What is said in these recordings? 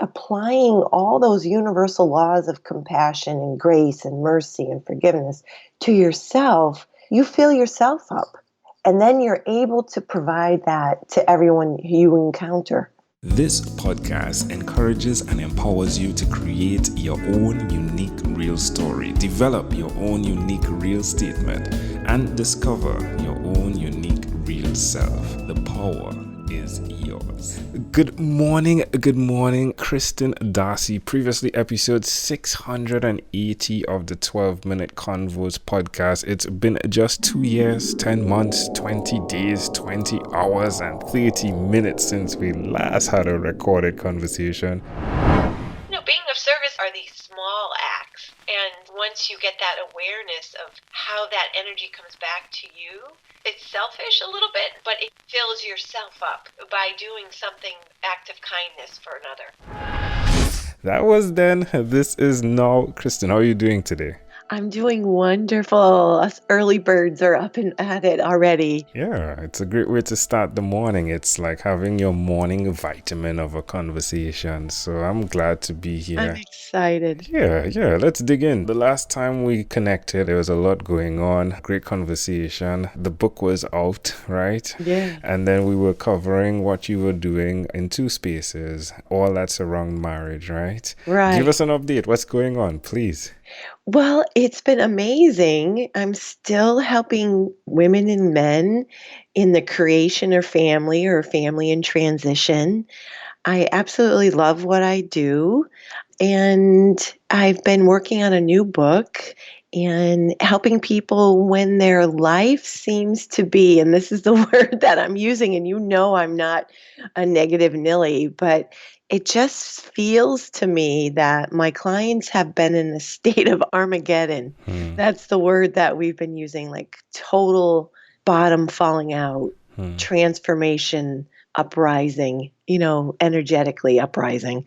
applying all those universal laws of compassion and grace and mercy and forgiveness to yourself, you fill yourself up. And then you're able to provide that to everyone you encounter. This podcast encourages and empowers you to create your own unique real story, develop your own unique real statement, and discover your own unique real self. The power is yours. Good morning, Kristen Darcy. Previously, episode 680 of the 12-Minute Convos podcast. It's been just 2 years, 10 months, 20 days, 20 hours, and 30 minutes since we last had a recorded conversation. Being of service are these small acts. And once you get that awareness of how that energy comes back to you, it's selfish a little bit, but it fills yourself up by doing something, act of kindness for another. That was then. This is now. Kristen, how are you doing today? I'm doing wonderful. Us early birds are up and at it already. Yeah, it's a great way to start the morning. It's like having your morning vitamin of a conversation. So I'm glad to be here. I'm excited. Yeah, let's dig in. The last time we connected, there was a lot going on. Great conversation. The book was out, right? Yeah. And then we were covering what you were doing in two spaces, all that's around marriage, right? Right. Give us an update. What's going on, please? Well, it's been amazing. I'm still helping women and men in the creation of family or family in transition. I absolutely love what I do. And I've been working on a new book and helping people when their life seems to be, and this is the word that I'm using, and I'm not a negative Nilly, but it just feels to me that my clients have been in a state of Armageddon. That's the word that we've been using, like total bottom falling out, transformation, uprising, energetically uprising.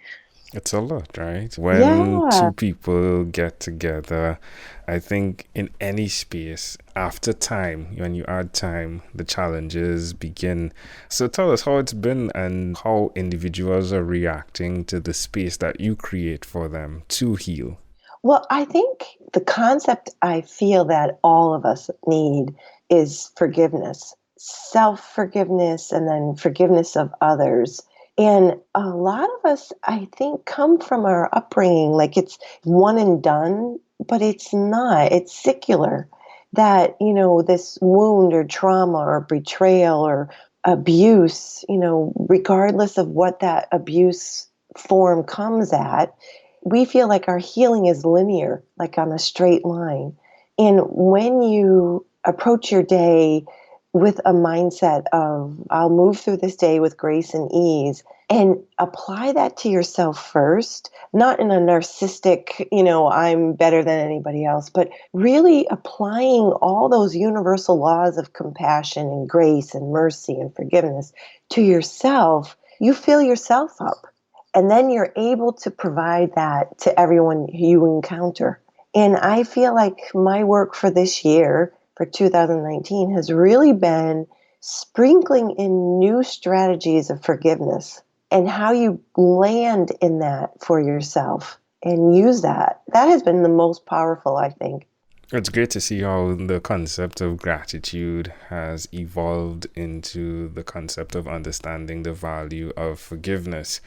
It's a lot, right? When two people get together, I think in any space, after time, when you add time, the challenges begin. So tell us how it's been and how individuals are reacting to the space that you create for them to heal. Well, I think the concept I feel that all of us need is forgiveness, self-forgiveness, and then forgiveness of others. And a lot of us, I think, come from our upbringing, like it's one and done, but it's not. It's secular. That, this wound or trauma or betrayal or abuse, regardless of what that abuse form comes at, we feel like our healing is linear, like on a straight line. And when you approach your day with a mindset of, I'll move through this day with grace and ease, and apply that to yourself first, not in a narcissistic, I'm better than anybody else, but really applying all those universal laws of compassion and grace and mercy and forgiveness to yourself, you fill yourself up. And then you're able to provide that to everyone you encounter. And I feel like my work for this year, for 2019, has really been sprinkling in new strategies of forgiveness and how you land in that for yourself and use that. That has been the most powerful, I think. It's great to see how the concept of gratitude has evolved into the concept of understanding the value of forgiveness.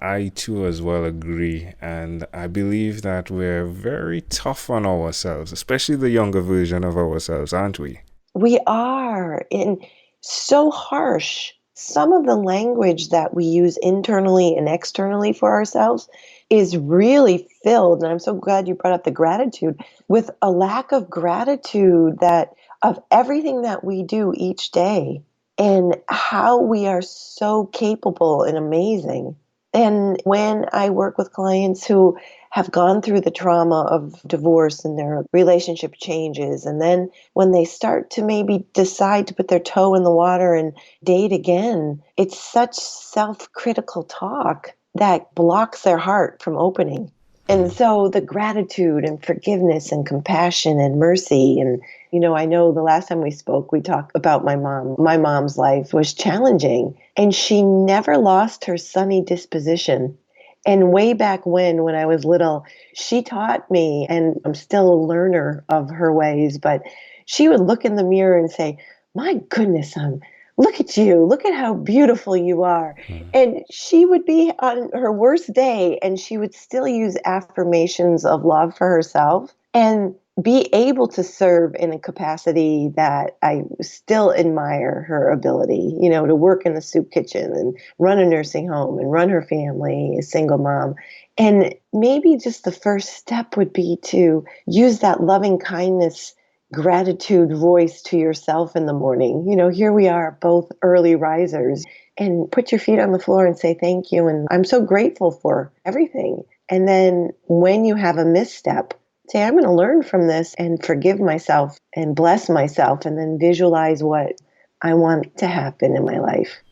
I too as well agree, and I believe that we're very tough on ourselves, especially the younger version of ourselves, aren't we? We are, and so harsh. Some of the language that we use internally and externally for ourselves is really filled, and I'm so glad you brought up the gratitude, with a lack of gratitude that of everything that we do each day and how we are so capable and amazing. And when I work with clients who have gone through the trauma of divorce and their relationship changes, and then when they start to maybe decide to put their toe in the water and date again, it's such self-critical talk that blocks their heart from opening. And so the gratitude and forgiveness and compassion and mercy, and I know the last time we spoke, we talked about my mom. My mom's life was challenging, and she never lost her sunny disposition. And way back when I was little, she taught me, and I'm still a learner of her ways, but she would look in the mirror and say, "My goodness, son, look at you. Look at how beautiful you are." And she would be on her worst day and she would still use affirmations of love for herself and be able to serve in a capacity that I still admire her ability, to work in the soup kitchen and run a nursing home and run her family, a single mom. And maybe just the first step would be to use that loving kindness, gratitude voice to yourself in the morning. Here we are, both early risers, and put your feet on the floor and say thank you. And I'm so grateful for everything. And then when you have a misstep, say, I'm going to learn from this and forgive myself and bless myself, and then visualize what I want to happen in my life.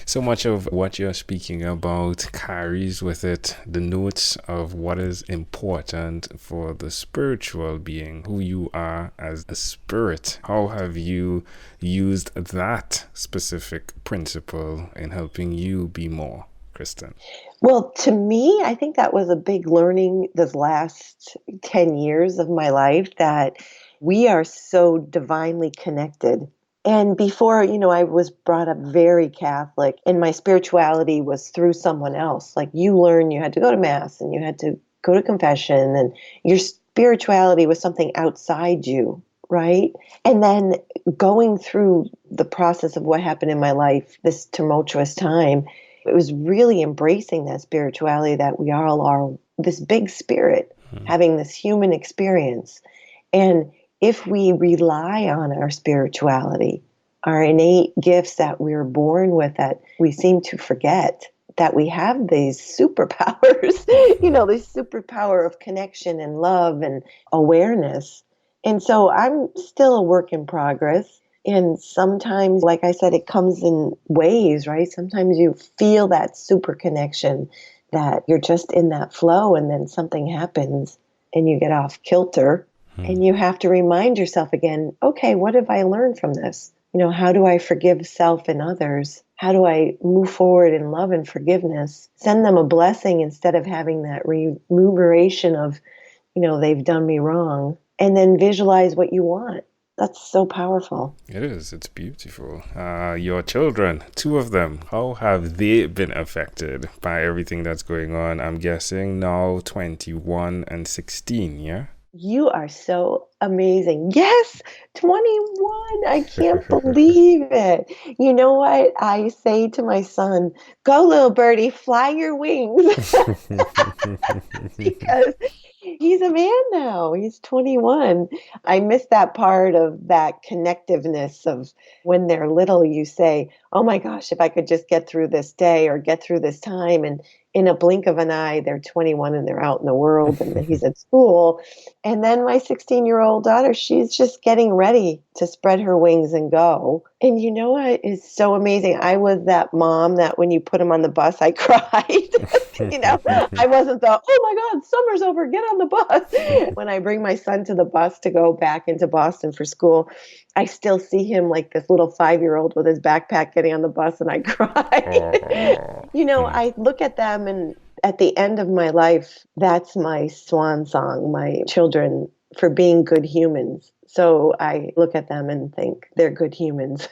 So much of what you're speaking about carries with it the notes of what is important for the spiritual being, who you are as a spirit. How have you used that specific principle in helping you be more, Kristen? Well, to me, I think that was a big learning this last 10 years of my life, that we are so divinely connected. And before, I was brought up very Catholic, and my spirituality was through someone else. Like, you learn you had to go to Mass and you had to go to confession, and your spirituality was something outside you, right? And then going through the process of what happened in my life, this tumultuous time, it was really embracing that spirituality, that we all are this big spirit having this human experience. And if we rely on our spirituality, our innate gifts that we're born with, that we seem to forget that we have these superpowers, this superpower of connection and love and awareness. And so I'm still a work in progress. And sometimes, like I said, it comes in waves, right? Sometimes you feel that super connection, that you're just in that flow, and then something happens and you get off kilter. And you have to remind yourself again, okay, what have I learned from this? How do I forgive self and others? How do I move forward in love and forgiveness? Send them a blessing instead of having that remuneration of, they've done me wrong. And then visualize what you want. That's so powerful. It is. It's beautiful. Your children, 2 of them, how have they been affected by everything that's going on? I'm guessing now 21 and 16, yeah? You are so amazing. Yes, 21. I can't believe it. You know what? I say to my son, go, little birdie, fly your wings. Because he's a man now. He's 21. I miss that part of that connectiveness of when they're little, you say, oh my gosh, if I could just get through this day or get through this time. And in a blink of an eye, they're 21 and they're out in the world and he's at school. And then my 16-year-old daughter, she's just getting ready to spread her wings and go. And you know what is so amazing? I was that mom that when you put him on the bus, I cried. I wasn't the, oh my God, summer's over, get on the bus. When I bring my son to the bus to go back into Boston for school, I still see him like this little 5-year-old with his backpack getting on the bus, and I cry. I look at them, and at the end of my life, that's my swan song, my children, for being good humans. So I look at them and think they're good humans.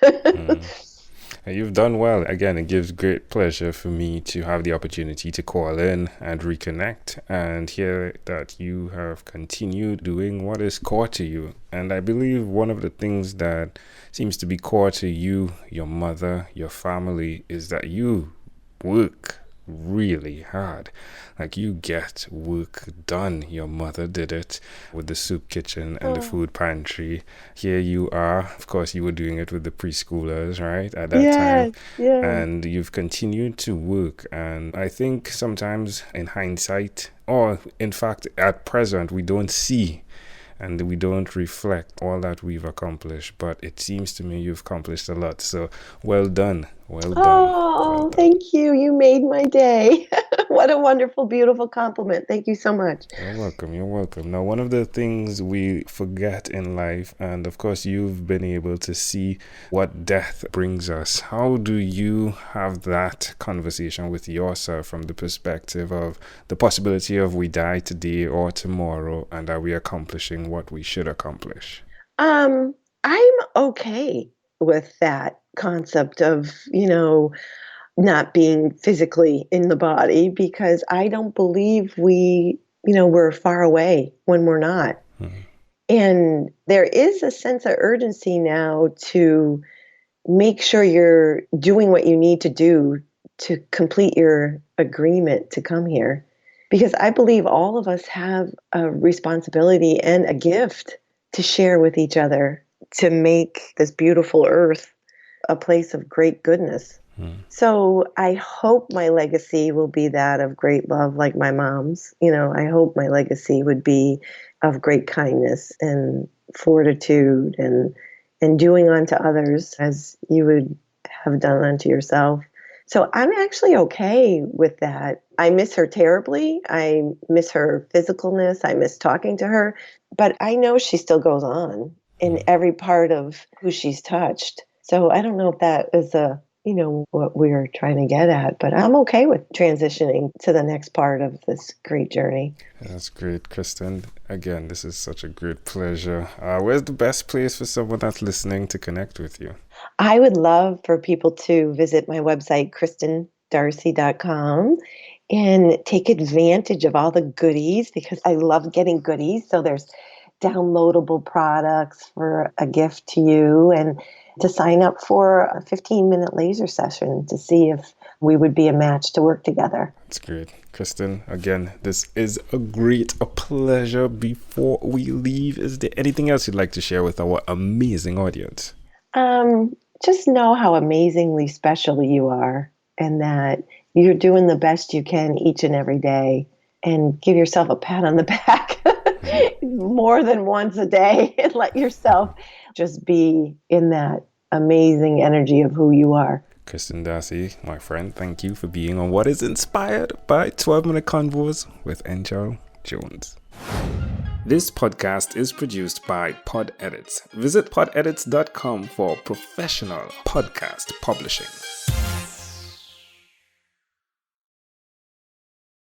You've done well. Again, it gives great pleasure for me to have the opportunity to call in and reconnect and hear that you have continued doing what is core to you. And I believe one of the things that seems to be core to you, your mother, your family, is that you work really hard. Like, you get work done. Your mother did it with the soup kitchen and the food pantry. Here you are. Of course, you were doing it with the preschoolers, right? At that time. Yeah. And you've continued to work. And I think sometimes in hindsight, or in fact, at present, we don't see and we don't reflect all that we've accomplished. But it seems to me you've accomplished a lot. So well done. Well done. Oh, thank you. You made my day. What a wonderful, beautiful compliment. Thank you so much. You're welcome. You're welcome. Now, one of the things we forget in life, and of course, you've been able to see what death brings us. How do you have that conversation with yourself from the perspective of the possibility of we die today or tomorrow, and are we accomplishing what we should accomplish? I'm okay with that concept of, not being physically in the body, because I don't believe we're far away when we're not. Mm-hmm. And there is a sense of urgency now to make sure you're doing what you need to do to complete your agreement to come here. Because I believe all of us have a responsibility and a gift to share with each other to make this beautiful earth a place of great goodness. So I hope my legacy will be that of great love like my mom's. I hope my legacy would be of great kindness and fortitude and doing unto others as you would have done unto yourself. So I'm actually okay with that. I miss her terribly. I miss her physicalness. I miss talking to her. But I know she still goes on in every part of who she's touched. So I don't know if that is what we're trying to get at, but I'm okay with transitioning to the next part of this great journey. That's great, Kristen. Again, this is such a great pleasure. Where's the best place for someone that's listening to connect with you? I would love for people to visit my website, KristenDarcy.com, and take advantage of all the goodies, because I love getting goodies. So there's downloadable products for a gift to you, and to sign up for a 15-minute laser session to see if we would be a match to work together. That's great. Kristen, again, this is a pleasure. Before we leave, is there anything else you'd like to share with our amazing audience? Just know how amazingly special you are, and that you're doing the best you can each and every day, and give yourself a pat on the back more than once a day, and let yourself just be in that amazing energy of who you are. Kristen Darcy, my friend, thank you for being on What is Inspired by 12-Minute Convos with Angel Jones. This podcast is produced by Pod Edits. Visit podedits.com for professional podcast publishing.